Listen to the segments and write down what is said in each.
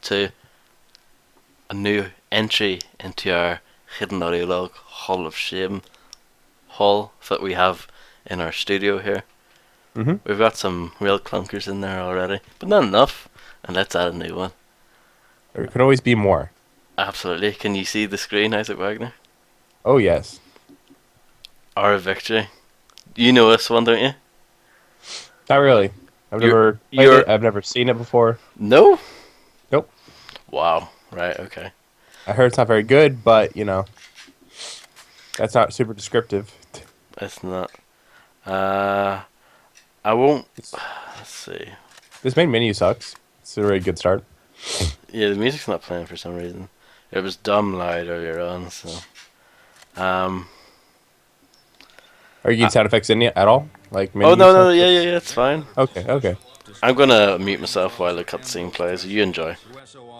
to a new entry into our Hidden Audio Log Hall of Shame hall that we have in our studio here. We've got some real clunkers in there already, but not enough, and let's add a new one. There could always be more. Absolutely. Can you see the screen, Isaac Wagner? Oh, yes. Our victory. You know this one, don't you? Not really. I've never played it. I've never seen it before. No? Nope. Wow. Right, okay. I heard it's not very good, but, that's not super descriptive. It's not. I won't. Let's see. This main menu sucks. It's a really good start. Yeah, the music's not playing for some reason. It was dumb loud earlier on, so. Are you getting sound effects in yet at all? Like Oh, no, yeah, it's fine. Okay. I'm gonna mute myself while the cutscene plays. You enjoy.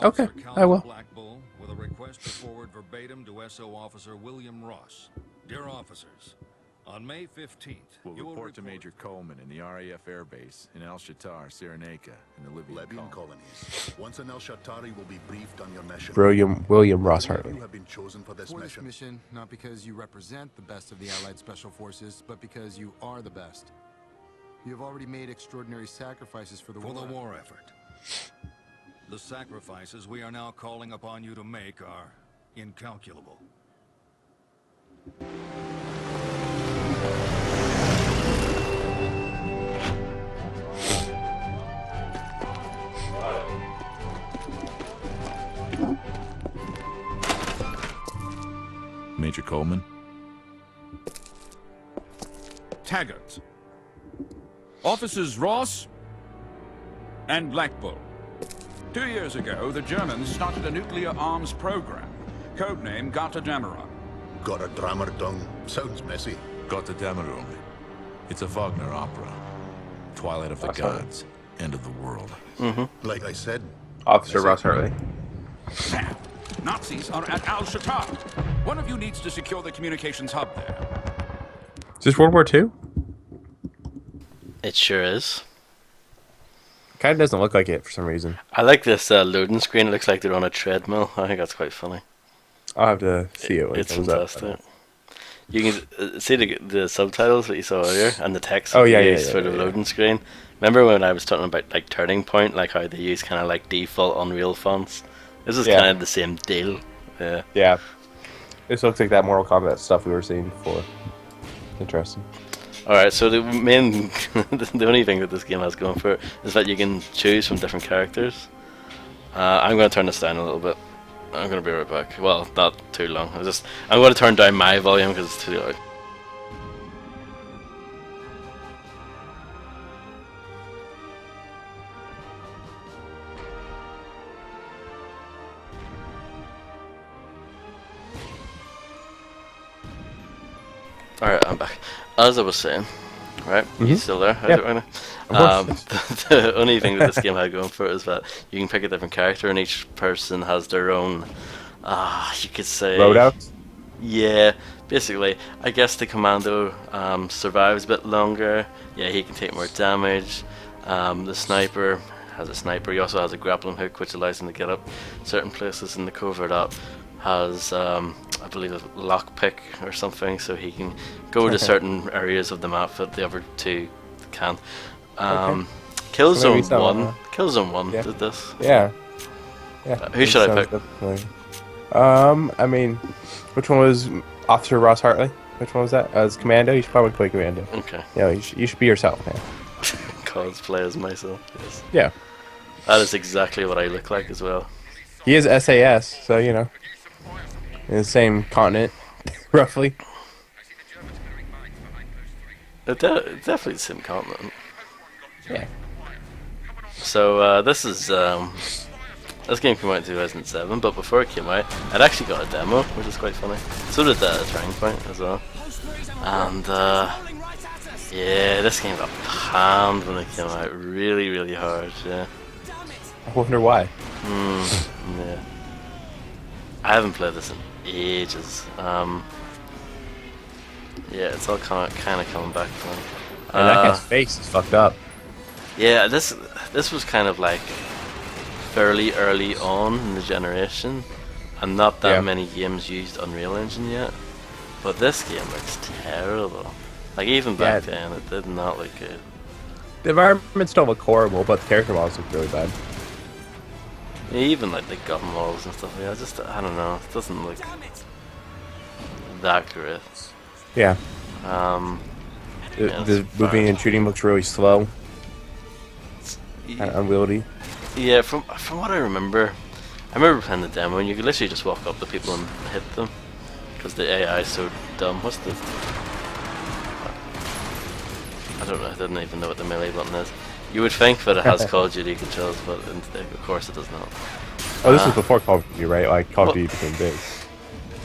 Okay, I will. With a request to forward verbatim to SO Officer William Ross. Dear officers, on May 15th, We'll report to Major Coleman in the RAF Air Base in El Shatar, Cyrenaica, in the Libyan colonies. Once in El Shatari will be briefed on your mission. William Ross Hartley. You have been chosen for this mission. Not because you represent the best of the Allied Special Forces, but because you are the best. You have already made extraordinary sacrifices for the war effort. The sacrifices we are now calling upon you to make are incalculable. Major Coleman? Taggart. Officers Ross and Blackbull. 2 years ago, the Germans started a nuclear arms program, codenamed Gotterdammerung. Gotterdammerung sounds messy. Gotterdammerung. It's a Wagner opera. Twilight of the Gods. End of the world. Like I said. Officer Ross Hartley. Now, Nazis are at Al Shatar. One of you needs to secure the communications hub there. Is this World War II? It sure is. Kind of doesn't look like it for some reason. I like this loading screen. It looks like they're on a treadmill. I think that's quite funny. I'll have to see it when it It's comes fantastic. up. You can see the subtitles that you saw earlier and the text Oh, that yeah, they yeah, use yeah, for the yeah. loading screen. Remember when I was talking about like Turning Point, like how they use kind of like default Unreal fonts? This is Yeah. kind of the same deal. Yeah. Yeah. This looks like that Mortal Kombat stuff we were seeing before. Interesting. Alright, so the main, the only thing that this game has going for it is that you can choose from different characters. I'm going to turn this down a little bit. I'm going to be right back. Well, not too long. I'm going to turn down my volume because it's too loud. Alright, I'm back. As I was saying, right? You still there? Yeah. The only thing that this game had going for it is that you can pick a different character and each person has their own, you could say... Loadouts? Yeah, basically. I guess the commando survives a bit longer. Yeah, he can take more damage. The sniper has a sniper. He also has a grappling hook which allows him to get up certain places, and the covert op has I believe a lockpick or something, so he can go to certain areas of the map that the other two can't. Killzone 1 Killzone 1 Yeah. did this. Yeah. Who should I pick? I mean, which one was Officer Ross Hartley? Which one was that? As Commando? You should probably play Commando. Okay. Yeah, you should be yourself, man. Cosplay as myself, yes. Yeah. That is exactly what I look like as well. He is SAS, so, in the same continent, roughly. It's definitely the same continent. Yeah. So this game came out in 2007, but before it came out, I'd actually got a demo, which is quite funny. So did Turning Point as well. And yeah, this game got panned when it came out, really, really hard. Yeah. I wonder why. Yeah. I haven't played this in ages. Yeah, it's all kind of coming back to me. And that guy's face is fucked up. Yeah, this was kind of like fairly early on in the generation, and not that Yeah. many games used Unreal Engine yet. But this game looks terrible. Like even back Yeah. then, it did not look good. The environments don't look horrible, but the character models look really bad. Even like the gun models and stuff. Yeah, I don't know. It doesn't look that great. Yeah. Um, The, Yeah, the it's moving fine. and shooting looks really slow y- and unwieldy. Yeah, from what I remember playing the demo, and you could literally just walk up to people and hit them because the AI is so dumb. What's the? I don't know. I didn't even know what the melee button is. You would think that it has Call of Duty controls, but of course it does not. Oh, this was before Call of Duty, right? Like Call of well- Duty became big.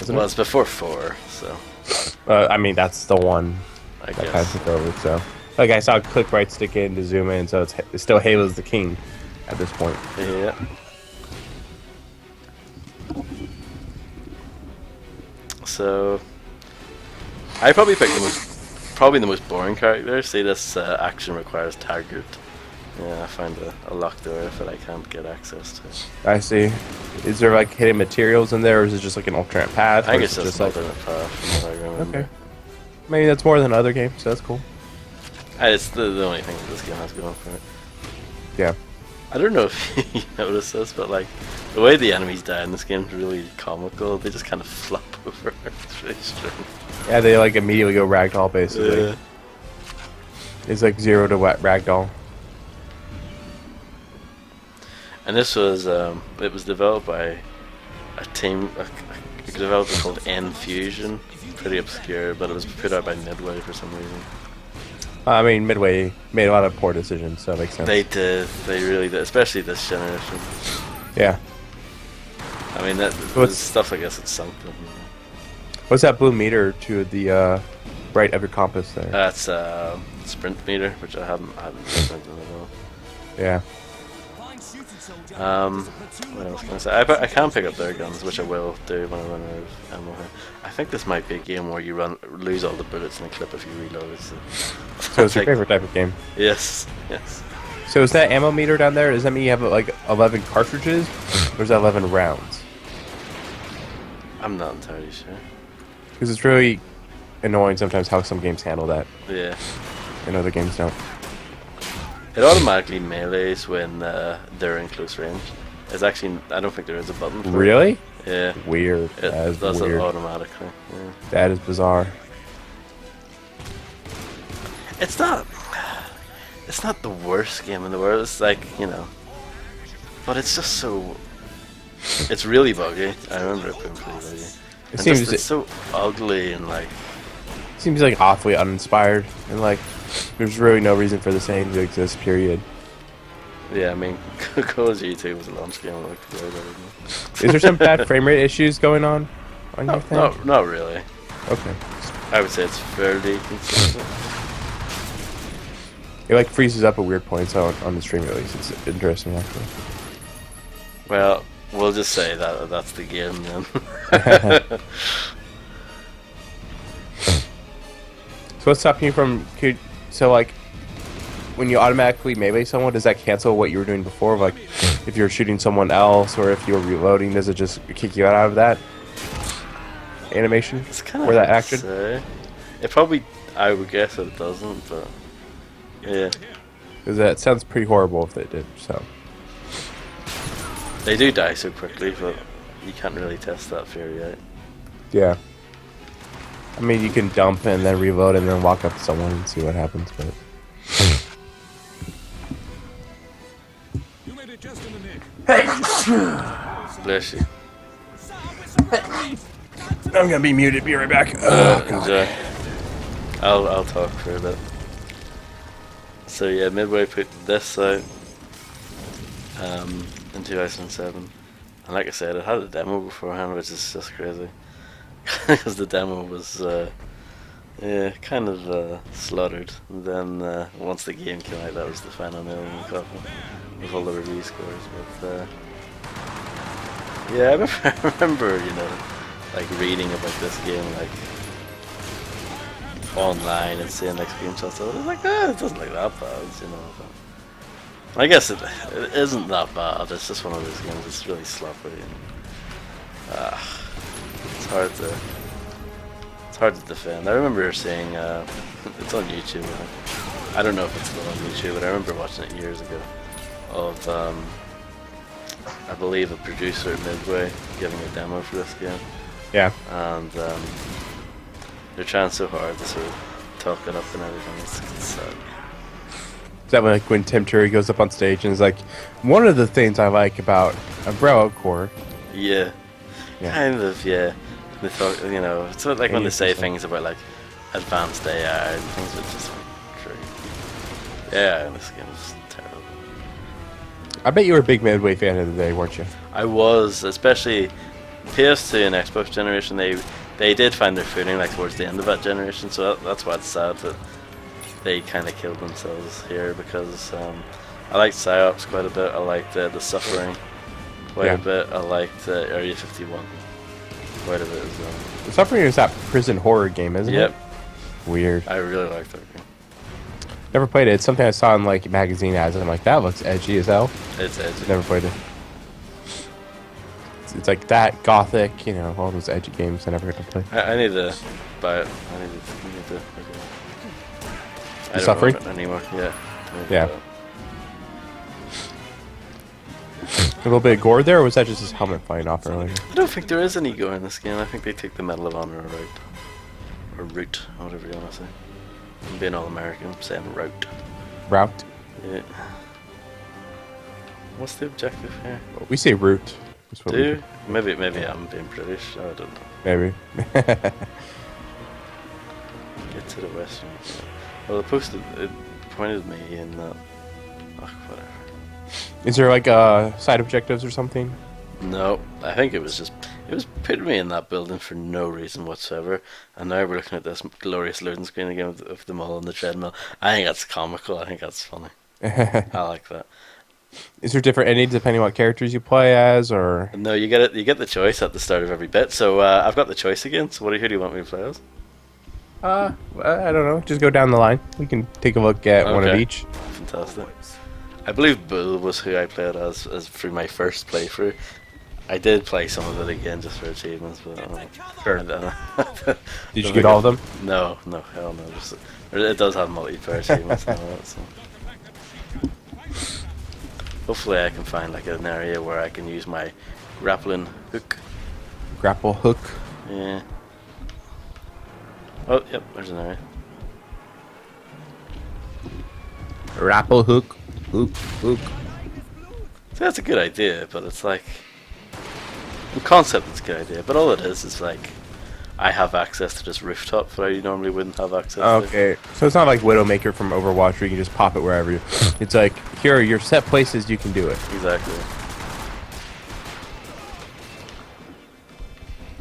Isn't Well, it? it's before 4, so I mean, that's the one I that kind of guess. took over. So, like, I saw click right stick in to zoom in, so it's still Halo's the king at this point. Yeah. So, I probably picked probably the most boring character. See, this action requires target. Yeah, I find a locked door that I can't get access to. I see. Is there like hidden materials in there, or is it just like an alternate path? I think or it's is it just like alternate path, from what I remember. okay? Maybe that's more than other games, so that's cool. It's the only thing that this game has going for it. Yeah. I don't know if you notice this, but like the way the enemies die in this game is really comical. They just kind of flop over. It's really strange. Yeah, they like immediately go ragdoll basically. Yeah. It's like 0 to ragdoll. And this was it was developed by a team, a developer called N-Fusion. Pretty obscure, but it was put out by Midway for some reason. I mean, Midway made a lot of poor decisions, so that makes sense. They did, they really did, especially this generation. Yeah. I mean, that What's- stuff like this, it's something. What's that blue meter to the right of your compass there? That's sprint meter, which I haven't implemented at all. Yeah. What else can I say? I can pick up their guns, which I will do when I run out of ammo here. I think this might be a game where you lose all the bullets in a clip if you reload. So So it's your Like- favorite type of game. Yes, yes. So is that ammo meter down there? Does that mean you have like 11 cartridges, or is that 11 rounds? I'm not entirely sure. Because it's really annoying sometimes how some games handle that, Yeah. and other games don't. It automatically melees when they're in close range. It's actually, I don't think there is a button for it. Really? Yeah. Weird. It That is does it weird. automatically. Yeah. That is bizarre. It's not the worst game in the world. It's like, you know, but it's just so. It's really buggy. I remember it being pretty buggy. And seems just, it's so ugly and like. Seems like awfully uninspired, and like there's really no reason for this game to exist. Period. Yeah, I mean, Call of Duty 2 was a launch game. It looked way better than Is there some bad frame rate issues going on your No, thing? not really. Okay. I would say it's fairly consistent. It like freezes up at weird points on the stream at least. It's interesting actually. Well, we'll just say that that's the game then. So what's stopping you from? So like, when you automatically melee someone, does that cancel what you were doing before? Like, if you're shooting someone else or if you're reloading, does it just kick you out of that animation It's kind of or that hard to action? say. It probably, I would guess it doesn't, but yeah, Because that sounds pretty horrible if it did. So they do die so quickly, but you can't really test that theory out. yeah. I mean, you can dump and then reload and then walk up to someone and see what happens, but. You made it just in the nick. Bless you. I'm gonna be muted. Be right back. Enjoy. I'll talk for a bit. So yeah, Midway put this out in 2007, and like I said, it had a demo beforehand, which is just crazy because the demo was yeah, kind of slaughtered. And then once the game came out, that was the final nail in the coffin with all the review scores. But yeah, I remember, you know, like reading about this game, like online and seeing like screenshots of it. I was like, it doesn't look that bad, you know. I guess it isn't that bad. It's just one of those games. It's really sloppy. And, it's hard to defend. I remember seeing it's on YouTube. I don't know if it's still on YouTube, but I remember watching it years ago. Of I believe a producer at Midway giving a demo for this game, Yeah. and they're trying so hard to sort of talk it up and everything. It's sad. Is that like when Tim Curry goes up on stage and is like, one of the things I like about Umbrella Corps. Yeah. Yeah. Kind of, yeah. They talk, you know, it's sort of like when they say things about like advanced AI and things that just like true. Yeah, this game is terrible. I bet you were a big Midway fan of the day, weren't you? I was, especially PS2 and Xbox generation. They did find their footing like towards the end of that generation, so that's why it's sad that they kind of killed themselves here, because I liked PsyOps quite a bit. I liked The Suffering quite a bit. I liked Area 51 quite a bit as well. The Suffering is that prison horror game, isn't Yep. it? Weird. I really liked that game. Never played it. It's something I saw in like magazine ads, and I'm like, that looks edgy as hell. It's edgy. Never played it. It's like that gothic, you know, all those edgy games I never got to play. I need to buy it. I need to I don't Suffering? own it anymore. Yeah. I need to Yeah. buy it. A little bit of gore there, or was that just his helmet flying off earlier? I don't think there is any gore in this game. I think they take the Medal of Honor route. Or route, or whatever you want to say. I'm being all American, I'm saying route. Route? Yeah. What's the objective here? We say route. That's what we Do? Maybe I'm being British. I don't know. Maybe. Get to the western. Well, it pointed me in that. Oh, whatever. Is there like side objectives or something? No, I think it was putting me in that building for no reason whatsoever, and now we're looking at this glorious loading screen again of them all on the treadmill. I think that's comical. I think that's funny. I like that. Is there different endings depending on what characters you play as, or? No, you get it. You get the choice at the start of every bit. So I've got the choice again. So who do you want me to play as? I don't know. Just go down the line. We can take a look at one of Okay. each. Fantastic. I believe Bull was who I played as through my first playthrough. I did play some of it again just for achievements, but Sure. I don't know. Did you get all of them? No, hell no. It does have multiplayer achievements and all that. So. Hopefully, I can find like an area where I can use my grappling hook. Grapple hook. Yeah. Oh, yep. There's an area. Grapple hook. Hook. So that's a good idea, but it's like, in concept it's a good idea, but all it is like, I have access to this rooftop that I normally wouldn't have access to. Okay, so it's not like Widowmaker from Overwatch where you can just pop it wherever you. It's like, here are your set places you can do it. Exactly.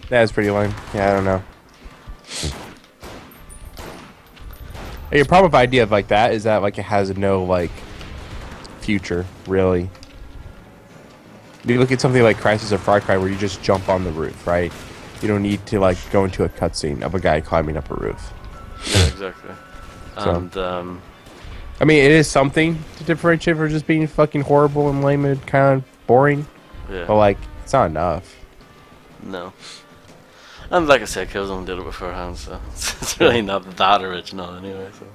That's pretty lame. Yeah, I don't know. Your problem with idea of like that is that like it has no like future really. You look at something like Crysis or Far Cry where you just jump on the roof, right? You don't need to like go into a cutscene of a guy climbing up a roof. Yeah, exactly. So- And I mean, it is something to differentiate from just being fucking horrible and lame and kind of boring, yeah, but like it's not enough. no. And like I said, Killzone did it beforehand, so it's really not that original anyway. So.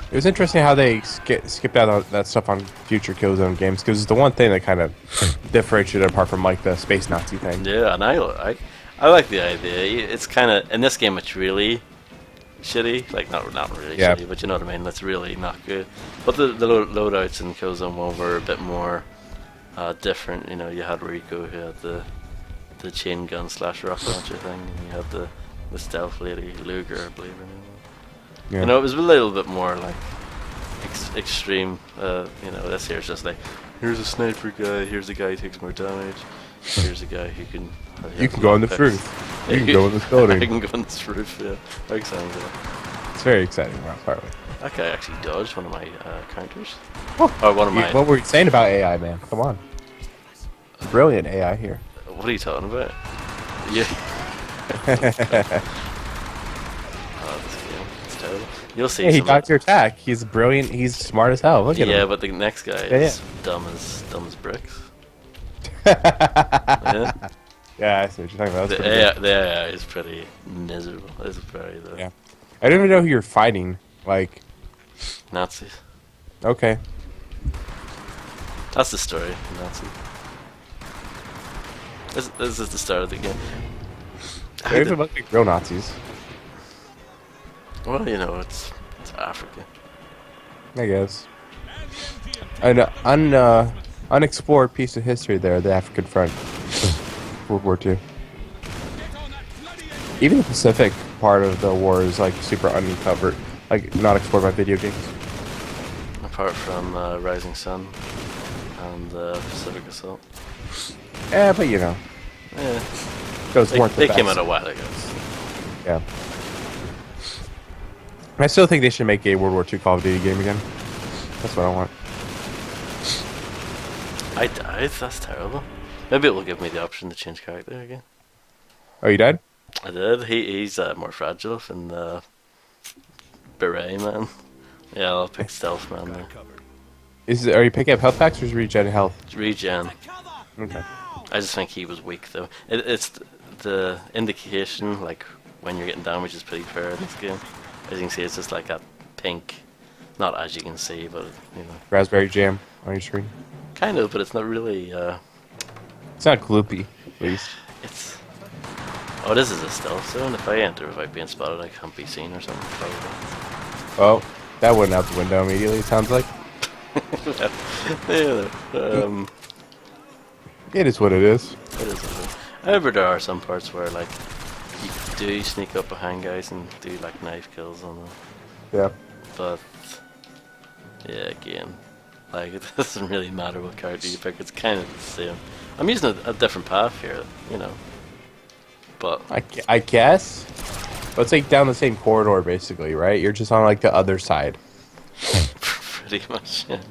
It was interesting how they skipped out on that stuff on future Killzone games because it's the one thing that kind of differentiated apart from like the space Nazi thing. Yeah, and I like the idea. It's kind of in this game it's really shitty, like not really Yeah. shitty, but you know what I mean. That's really not good. But the loadouts in Killzone 1 were a bit more different. You know, you had Rico who had the chain gun / rocket launcher thing, and you had the stealth lady Luger, I believe her name was. Yeah. You know, it was a little bit more like extreme. You know, this here's just like, here's a sniper guy, here's a guy who takes more damage, here's a guy who can. You can go on this roof. You can go in this building. I can go on this roof. Yeah, very exciting. Yeah. It's very exciting, Rob Harley. That guy actually dodged one of my counters. Or one of my. What were you saying about AI, man? Come on. Brilliant AI here. What are you talking about? Yeah. Oh, this game. It's terrible. You'll see. Yeah, he some dodged your attack. He's brilliant. He's smart as hell. Look at Yeah, him. but the next guy Yeah, is dumb as bricks. Yeah. Yeah, I see what you're talking about. That's The pretty good. AI, the AI is pretty miserable. It's very the Yeah. I don't even know who you're fighting. Like, Nazis. okay. That's the story, Nazi. This is the start of the game. They even look like real Nazis. Well, you know, it's Africa. I guess. An unexplored piece of history there, the African front. World War II. Even the Pacific part of the war is like super uncovered, like not explored by video games. Apart from Rising Sun and Pacific Assault. Yeah, but you know, Yeah, those weren't the they best. came out a while ago. Yeah. I still think they should make a World War II Call of Duty game again. That's what I want. I died. That's terrible. Maybe it will give me the option to change character again. Oh, you died? I did. He's more fragile than the Beret man. Yeah, I'll pick Stealth man there. Are you picking up health packs or is it regen health? Regen. Okay. I just think he was weak though. It's the indication like when you're getting damage is pretty fair in this game. As you can see, it's just like that pink. Not as you can see, but you know, Raspberry jam on your screen. kind of. But it's not really. It's not gloopy, at least. It's. Oh, this is a stealth zone. If I enter without being spotted, I can't be seen or something. Probably. Oh, that went out the window immediately, it sounds like. Yeah. It is what it is. It is. However, there are some parts where like you do sneak up behind guys and do like knife kills on them. Yeah. But yeah, again, like it doesn't really matter what character you pick. It's kind of the same. I'm using a different path here, you know. But I guess. But it's like down the same corridor, basically, right? You're just on like the other side. pretty much, yeah.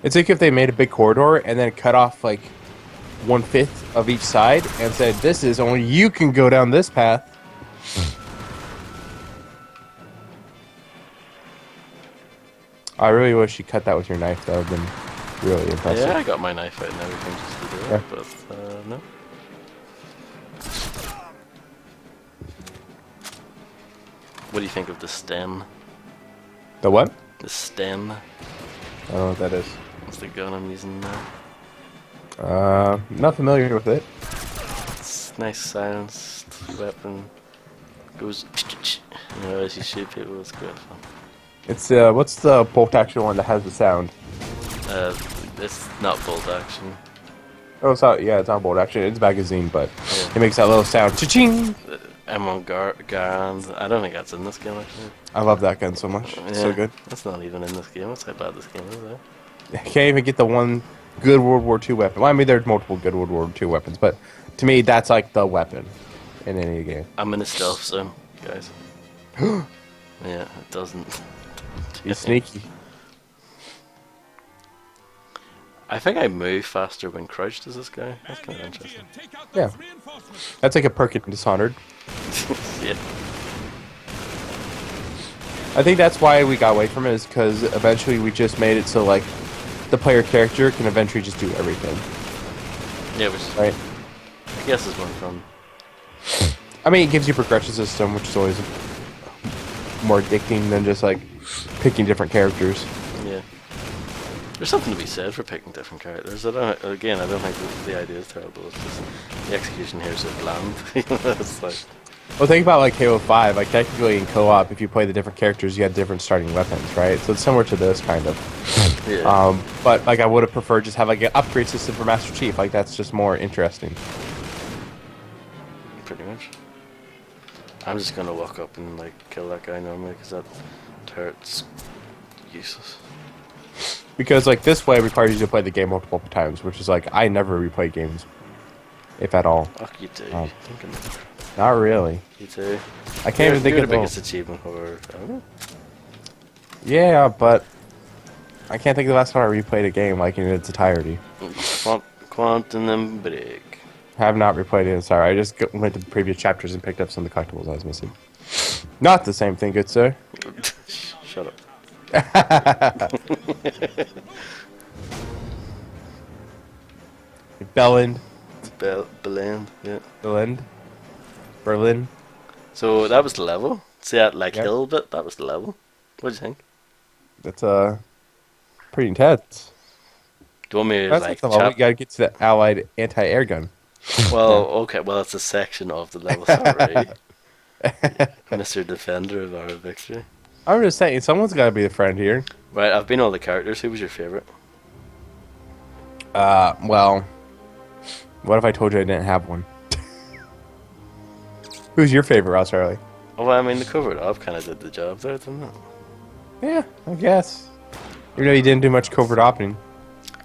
It's like if they made a big corridor and then cut off like 1/5 of each side and said, "This is only you can go down this path." I really wish you cut that with your knife. That would have been really impressive. Yeah, I got my knife out and everything just to do it, Yeah. but no. What do you think of the stem? The what? The stem. I don't know what that is. That's the gun I'm using now. Not familiar with it. It's nice silenced weapon. Goes you know, as you shoot people, it's great fun. It's what's the bolt action one that has the sound? It's not bolt action. Oh, it's not. Yeah, it's not bolt action. It's magazine, but Yeah. it makes that little sound. Cha-ching! M1 Garand. I don't think that's in this game actually. I love that gun so much. It's so Yeah, good. That's not even in this game. That's how bad this game is. I can't even get the one good World War II weapon. Well, I mean, there's multiple good World War II weapons, but to me, that's like the weapon in any game. I'm in a stealth zone, guys. Yeah, it doesn't. He's sneaky. I think I move faster when crouched as this guy. That's kind of interesting. Yeah. That's like a perk in Dishonored. Yeah. I think that's why we got away from it, is because eventually we just made it so, like, the player character can eventually just do everything, Yeah, which right? I guess is more fun. I mean, it gives you a progression system, which is always more addicting than just, like, picking different characters. Yeah. There's something to be said for picking different characters. I don't think the idea is terrible. It's just the execution here is so bland. It's like, Well, think about, like, Halo 5. Like, technically in co-op, if you play the different characters, you have different starting weapons, right? So it's similar to this, kind of. yeah. But, like, I would have preferred just have, like, an upgrade system for Master Chief. Like, that's just more interesting. Pretty much. I'm just gonna walk up and like kill that guy normally because that turret's useless. Because, like, this way requires you to play the game multiple times, which is, like, I never replay games, if at all. Fuck you too. Oh. Thinking Not really. you too. I can't even think you're of the biggest achievement horror. Yeah, but I can't think of the last time I replayed a game, like, in its entirety. Quantum and Break. I have not replayed it. Sorry, I just went to the previous chapters and picked up some of the collectibles I was missing. Not the same thing, good sir. Shut up. Belland. Berlin, yeah. Berlin. So that was the level. See that like Yep. hill bit? That was the level. What do you think? That's pretty intense. Do you want me to That's like like the level. chap? You gotta get to the Allied anti-air gun. Well, okay. Well, it's a section of the level. Sorry, Mr. Defender of our victory. I'm just saying, someone's gotta be the friend here. Right, I've been all the characters. Who was your favorite? Well, what if I told you I didn't have one? Who's your favorite, Ross Harley? Oh, well, I mean, the cover it up kind of did the job there, didn't it? Yeah, I guess. Even though you didn't do much covert opening.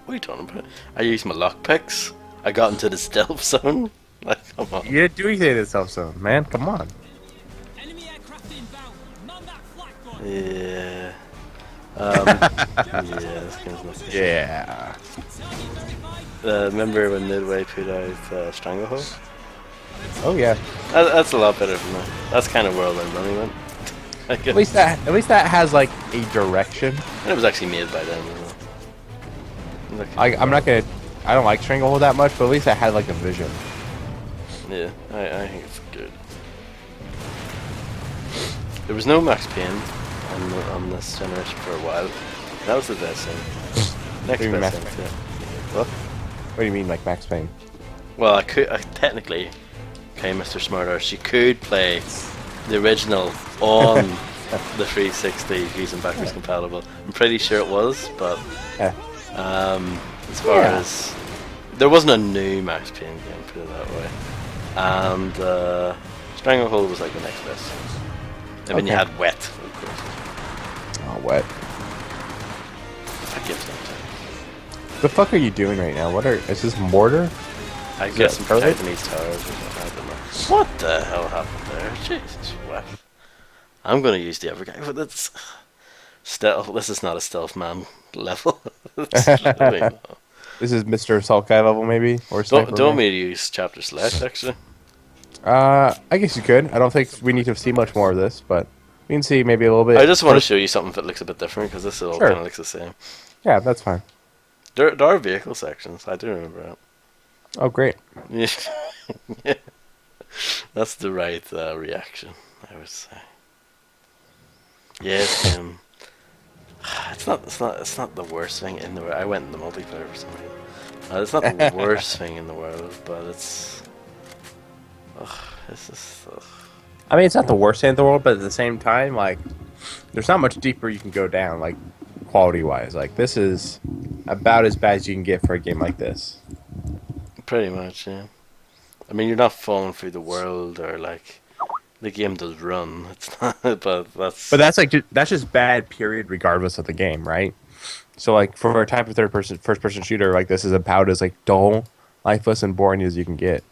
What are you talking about? I used my lockpicks. I got into the stealth zone. Like, come on. You didn't do anything to yourself, so man, come on. Enemy aircraft inbound. Man that flak gun. Yeah. Yeah, this game's not. Yeah. Target verified. Remember when Midway put out Stranglehold? Oh yeah. That's a lot better than that. That's kind of where all my money went. Like, At least that has like a direction. and it was actually made by them. As well. Look, I'm not gonna. I don't like Stranglehold that much, but at least that had like a vision. Yeah, I think it's good. There was no Max Payne on this generation for a while. That was the best thing. Next What do you mean best Max thing. Yeah. What? What do you mean, like Max Payne? Well, I technically, okay, Mr. Smartass, you could play the original on the 360 using backwards compatible. I'm pretty sure it was, but Yeah. as far Yeah. as there wasn't a new Max Payne game, put it that way, and Stranglehold was like the next best. And then you Okay. had Wet, of course. Oh, what? That gives them time. The fuck are you doing right now? Is this mortar? I Is guess that I'm Perlite? protecting these towers. Or something. I don't know. What the hell happened there? Jesus, what? I'm gonna use the other guy, but that's stealth. This is not a stealth man level. I mean, This is Mr. Assault Guy level, maybe? Or Sniper don't Man? me to use chapter select actually. I guess you could. I don't think we need to see much more of this, but we can see maybe a little bit. I just want to show you something that looks a bit different because this all Sure. kind of looks the same. Yeah, that's fine. There are vehicle sections. I do remember that. Oh, great. Yeah. Yeah. That's the right reaction, I would say. Yes, it's not the worst thing in the world. I went in the multiplayer for some reason. It's not the worst thing in the world, but it's. This is. I mean, it's not the worst thing in the world, but at the same time, like, there's not much deeper you can go down, like, quality-wise. Like, this is about as bad as you can get for a game like this. Pretty much, yeah. I mean, you're not falling through the world or like the game does run. It's not, but that's. But that's like that's just bad, period, regardless of the game, right? So, like, for a type of first-person shooter, like, this is about as like dull, lifeless, and boring as you can get.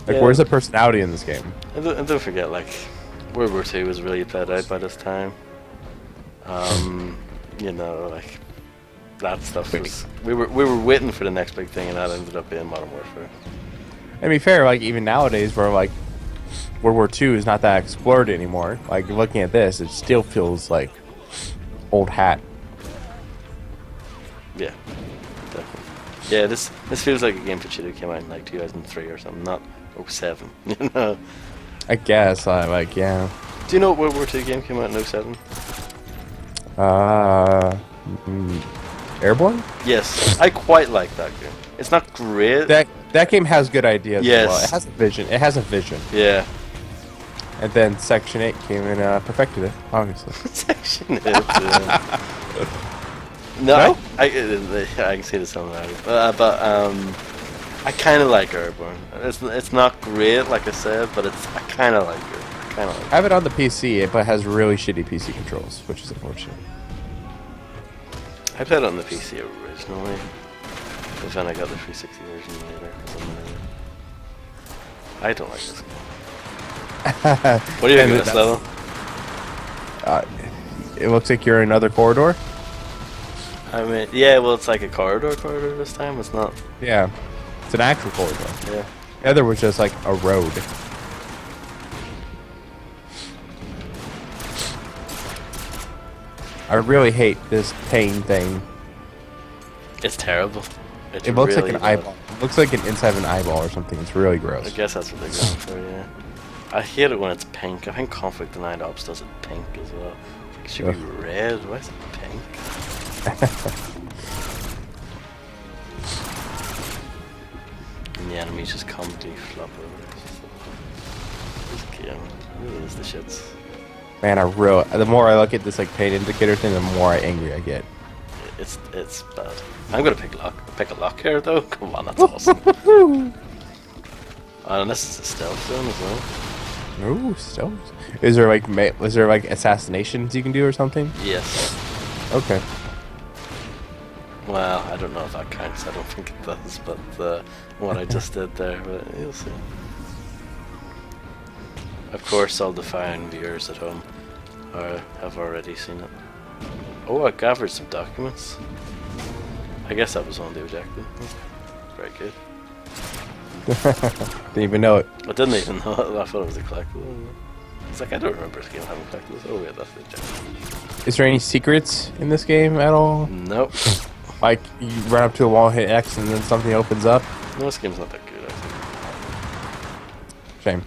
Like, Yeah. where's the personality in this game? And don't forget, like, World War II was really played out by this time. You know, like that stuff was. We were waiting for the next big thing, and that ended up being Modern Warfare. And to be fair, like, even nowadays, where like World War II is not that explored anymore. Like, looking at this, it still feels like old hat. Yeah, definitely. Yeah, this feels like a game that should have came out in like 2003 or something, not 07. You know. I guess, like, yeah. Do you know what World War II game came out in 07? Airborne? Yes, I quite like that game. It's not great. That game has good ideas. Yes. As well. It has a vision. It has a vision. Yeah. And then Section 8 came and perfected it, obviously. Section 8. No, I can see the similarity, but I kind of like Airborne. It's not great, like I said, but I kind of like it. I kind of like I have it on the PC, but it has really shitty PC controls, which is unfortunate. I played it on the PC originally, but then I got the 360 version later. I don't like this game. What do you think of this level? It looks like you're in another corridor. I mean, yeah, well, it's like a corridor this time. It's not. Yeah, it's an actual corridor. Yeah. The other was just like a road. I really hate this pain thing. It's terrible. It's It looks really like an bad. eyeball. It looks like an inside of an eyeball or something. It's really I gross. guess that's what they're going for, yeah. I hate it when it's pink. I think Conflict Denied Ops does it pink as well. It should be red. Why is it pink? And the enemies just comically flop over. This game really is the shits. Man, the more I look at this like pain indicator thing, the more angry I get. It's bad. I'm gonna pick a lock here though. Come on, that's awesome. And this is a stealth zone as well. Ooh, stealth. Is there like assassinations you can do or something? Yes. Okay. Well, I don't know if that counts. I don't think it does, but what I just did there, but you'll see. Of course, all the fine viewers at home have already seen it. Oh, I gathered some documents. I guess that was on the objective. Very good. Didn't even know it. I didn't even know it. I thought it was a collectible. It's like, I don't remember this game having collectibles. Oh, wait, that's the objective. Is there any secrets in this game at all? Nope. Like, you run up to a wall, hit X, and then something opens up? No, this game's not that good, I think. Shame.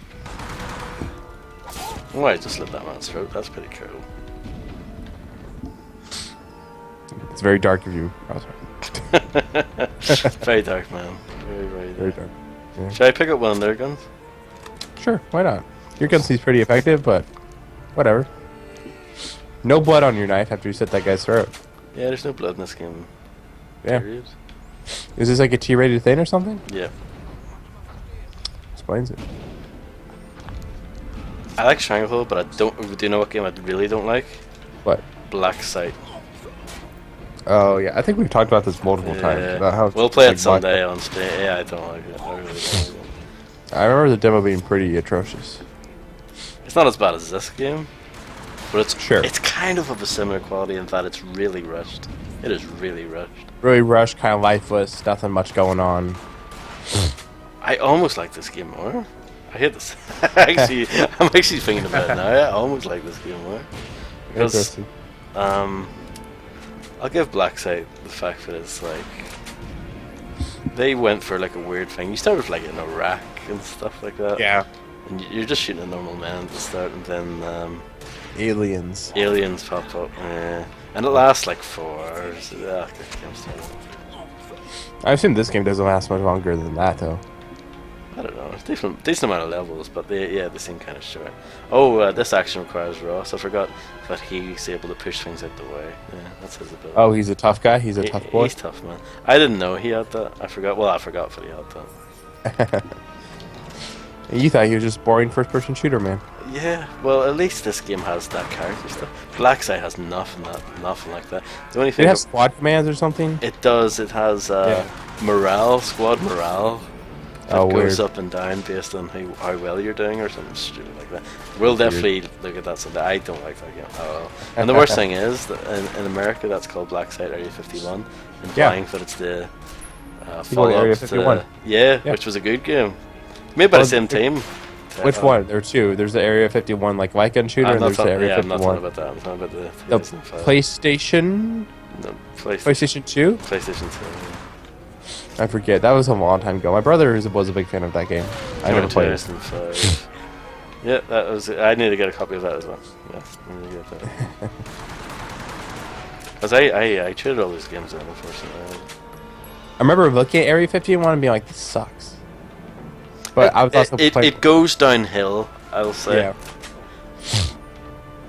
Oh, I just slit that man's throat. That's pretty cool. It's very dark of you. Oh, sorry. Very dark, man. Very, very dark. Very dark. Yeah. Should I pick up one of their guns? Sure, why not? Your gun seems pretty effective, but whatever. No blood on your knife after you slit that guy's throat. Yeah, there's no blood in this game. Yeah. Period. Is this like a T-rated thing or something? Yeah. Explains it. I like Stranglehold, but do you know what game I really don't like? What? Black Sight. Oh yeah, I think we've talked about this multiple times. About how We'll play it like, black- someday on stream. Yeah, I don't like it. I really don't like it. I remember the demo being pretty atrocious. It's not as bad as this game, but it's Sure. It's kind of a similar quality in that it's really rushed. It is really rushed. Really rushed, kind of lifeless, nothing much going on. I almost like this game more. I hate this. Actually, I'm actually thinking about it now. I almost like this game more because Interesting. I'll give Blacksite the fact that it's like they went for like a weird thing. You start with like in Iraq and stuff like that. Yeah. And you're just shooting a normal man to start, and then Aliens. aliens pop up. And it lasts like 4 hours. That game's terrible. I assume this game doesn't last much longer than that, though. I don't know. It's decent amount of levels, but they seem kind of short. Oh, this action requires Ross. I forgot that he's able to push things out the way. Yeah, that's his ability. Oh, he's a tough guy? He's a tough boy? He's tough, man. I didn't know he had that. I forgot. Well, I forgot that he had that. You thought he was just boring first-person shooter, man. Yeah. Well, at least this game has that character stuff. Blackside has nothing like that. The only It thing has squad commands or something? it does. It has morale, squad morale. That Oh, goes weird. up and down based on how well you're doing or something stupid like that. We'll definitely look at that someday. I don't like that game at all. And the worst thing is that in America that's called Black Site Area 51, implying that it's the People at Area follow-up 51. to yeah, which was a good game. Made by the Well, same team. Which one? There are two. There's the Area 51 like light gun shooter, I'm and not there's the talking, Area yeah, I'm not 51. talking about that. I'm talking about the The 2005. PlayStation? No, PlayStation 2? PlayStation 2. I forget. That was a long time ago. My brother was a big fan of that game. I never played it. 2005. Yeah, that was. I need to get a copy of that as well. Yeah, I need to get that. Because I traded all these games out, unfortunately. I remember looking at Area 51 and being like, this sucks. But I was also playing... It goes downhill, I'll say. Yeah.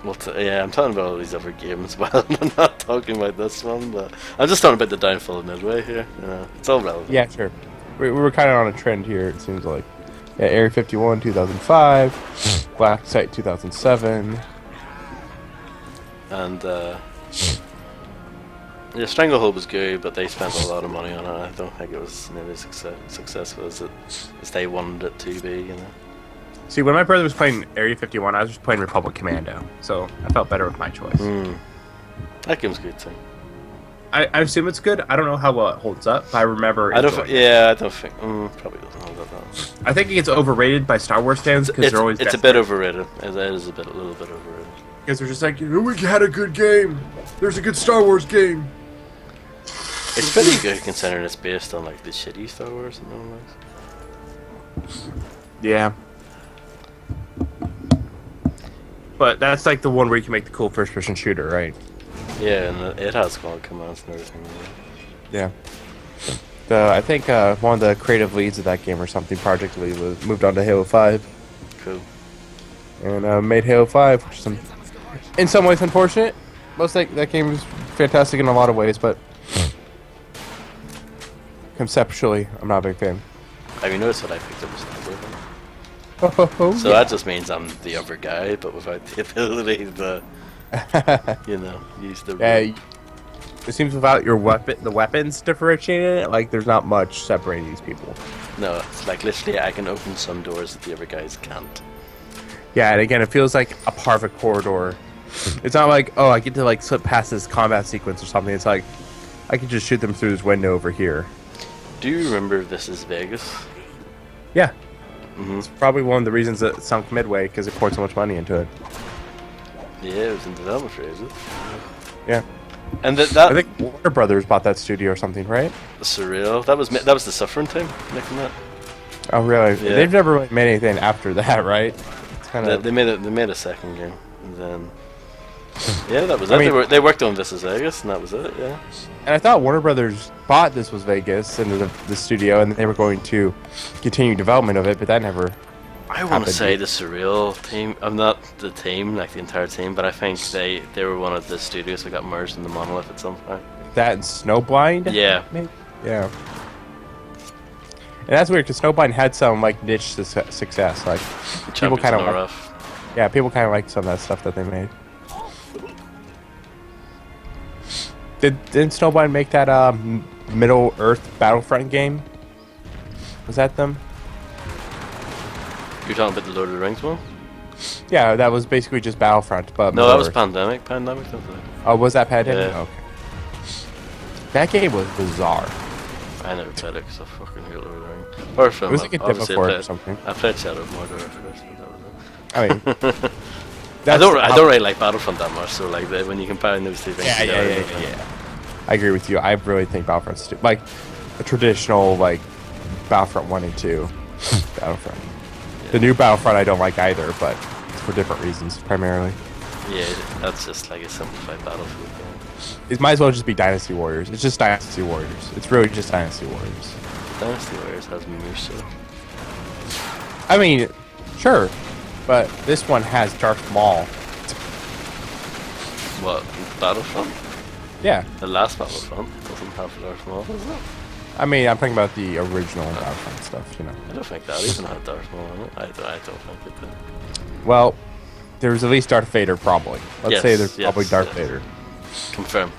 Well, yeah, I'm talking about all these other games, but I'm not talking about this one. But I'm just talking about the downfall of Midway here. You know, it's all relevant. Yeah, sure. We were kind of on a trend here, it seems like. Yeah, Area 51, 2005. Black Site, 2007. And yeah, Stranglehold was good, but they spent a lot of money on it. I don't think it was nearly as successful as they wanted it to be. You know. See, when my brother was playing Area 51, I was just playing Republic Commando. So I felt better with my choice. That game's good too. I assume it's good. I don't know how well it holds up, but I remember I don't. enjoying it. Yeah, I don't think. Probably doesn't hold up that. I think it gets overrated by Star Wars fans because they're always It's a bit overrated. It is a little bit overrated. guys are just like, we had a good game. There's a good Star Wars game. It's pretty good considering it's based on like the shitty Star Wars and all that. Yeah. But that's like the one where you can make the cool first-person shooter, right? Yeah, and it has quad commands and everything. Yeah. I think one of the creative leads of that game or something, Project Lead, was moved on to Halo 5 Cool. and made Halo 5, which is in some ways unfortunate. Most like that game is fantastic in a lot of ways, but conceptually, I'm not a big fan. Have you noticed what I picked up a sniper? Oh, So that just means I'm the other guy, but without the ability to, use the. It seems without your weapon, the weapons differentiating it, like there's not much separating these people. No, it's like literally I can open some doors that the other guys can't. Yeah, and again, it feels like a part of a corridor. It's not like, oh, I get to like slip past this combat sequence or something. It's like I can just shoot them through this window over here. Do you remember This Is Vegas? Yeah. Mm-hmm. It's probably one of the reasons that it sunk midway because it poured so much money into it. Yeah, it was in development phase. Yeah. And that I think Warner Brothers bought that studio or something, right? Surreal. That was the Suffering team making that. Oh, really? Yeah. They've never really made anything after that, right? It's kind of. They made a second game, and then yeah, that was I it. mean- They worked on This Is Vegas, and that was it. Yeah. And I thought Warner Brothers bought This Was Vegas into the studio, and they were going to continue development of it, but that never. I want to say the Surreal team. I'm not the team, like the entire team, but I think they were one of the studios that got merged into Monolith at some point. That and Snowblind. Yeah. Maybe? Yeah. And that's weird because Snowblind had some like niche success. Like people kind of like, rough. yeah, people kind of like some of that stuff that they made. Didn't Snowblind make that Middle Earth Battlefront game? Was that them? You're talking about the Lord of the Rings one? Yeah, that was basically just Battlefront, but No, Middle that was Earth. Pandemic. Pandemic. That was it. Oh, was that Pandemic? Yeah. Okay. That game was bizarre. I never played it because I fucking hate Lord of the Rings. Or film. It was like a demo obviously for it or something. I played Shadow of Mordor first, but that was it. I mean, I don't really like Battlefront that much, so like when you compare those two things together, Yeah. I agree with you. I really think Battlefront's like a traditional like Battlefront 1 and 2 Battlefront. The new Battlefront I don't like either, but it's for different reasons primarily. Yeah, that's just like a simplified Battlefield game. It might as well just be Dynasty Warriors. It's just Dynasty Warriors. It's really just Dynasty Warriors. Dynasty Warriors has Musa. I mean, sure, but this one has Darth Maul. What? Battlefront? Yeah, The last Battlefront doesn't have Darth Maul, does it? I mean, I'm talking about the original Battlefront stuff, you know. I don't think that even had Darth Maul in it. I don't think it did. Well, there's at least Darth Vader, probably. Let's Yes, say there's probably yes, Darth yes. Vader. Confirmed.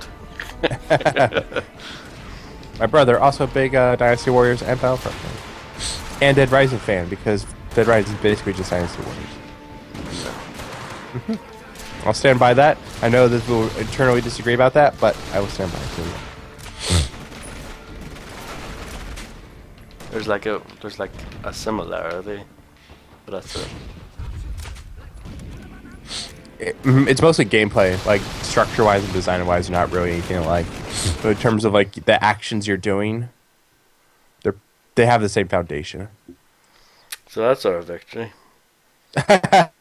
My brother, also a big Dynasty Warriors and Battlefront fan. And Dead Rising fan, because Dead Rising is basically just Dynasty Warriors. I'll stand by that. I know that we'll internally disagree about that, but I will stand by it too. There's like a similarity, but that's it. It's mostly gameplay, like structure-wise and design-wise, not really anything alike. But in terms of like the actions you're doing, they have the same foundation. So that's our victory. Quite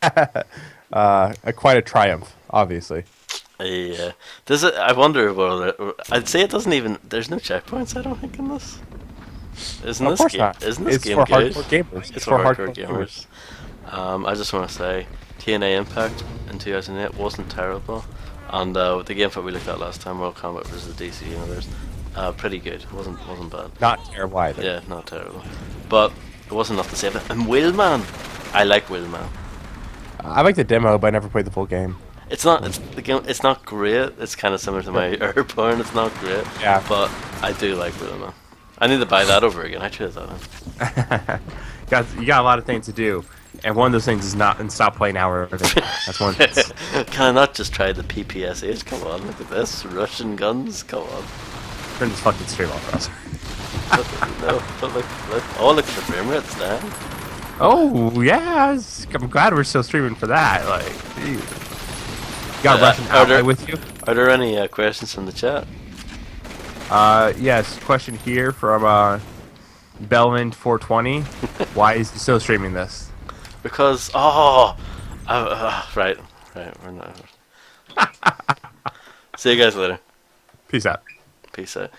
a triumph, obviously. Yeah. Does it? I wonder. Well, I'd say it doesn't even. There's no checkpoints. I don't think in this. Isn't Of this course game? not. Isn't this It's game for good? hardcore gamers. It's for hardcore gamers. I just want to say, TNA Impact in 2008 wasn't terrible, and the game that we looked at last time, World Combat vs. the DC Universe, pretty good. wasn't bad. Not terrible either. Yeah, not terrible, but it wasn't enough to save it. And Willman, I like Willman. I like the demo, but I never played the full game. It's not. The game. It's not great. It's kind of similar to my Airborne. It's not great. Yeah. But I do like Willman. I need to buy that over again. I chose that one. You got a lot of things to do, and one of those things is not and stop playing hour. That's one. Can I not just try the PPSH? Come on, look at this. Russian guns. Come on. Turn this fucking stream off, Russ. No, but look. Oh, look at the frame rates there. Oh yeah, I'm glad we're still streaming for that. Like, geez. got Russian Are there- ally with you? Are there any questions from the chat? Yes. Question here from Bellman420. Why is he still streaming this? Because right, we're not. See you guys later. Peace out. Peace out.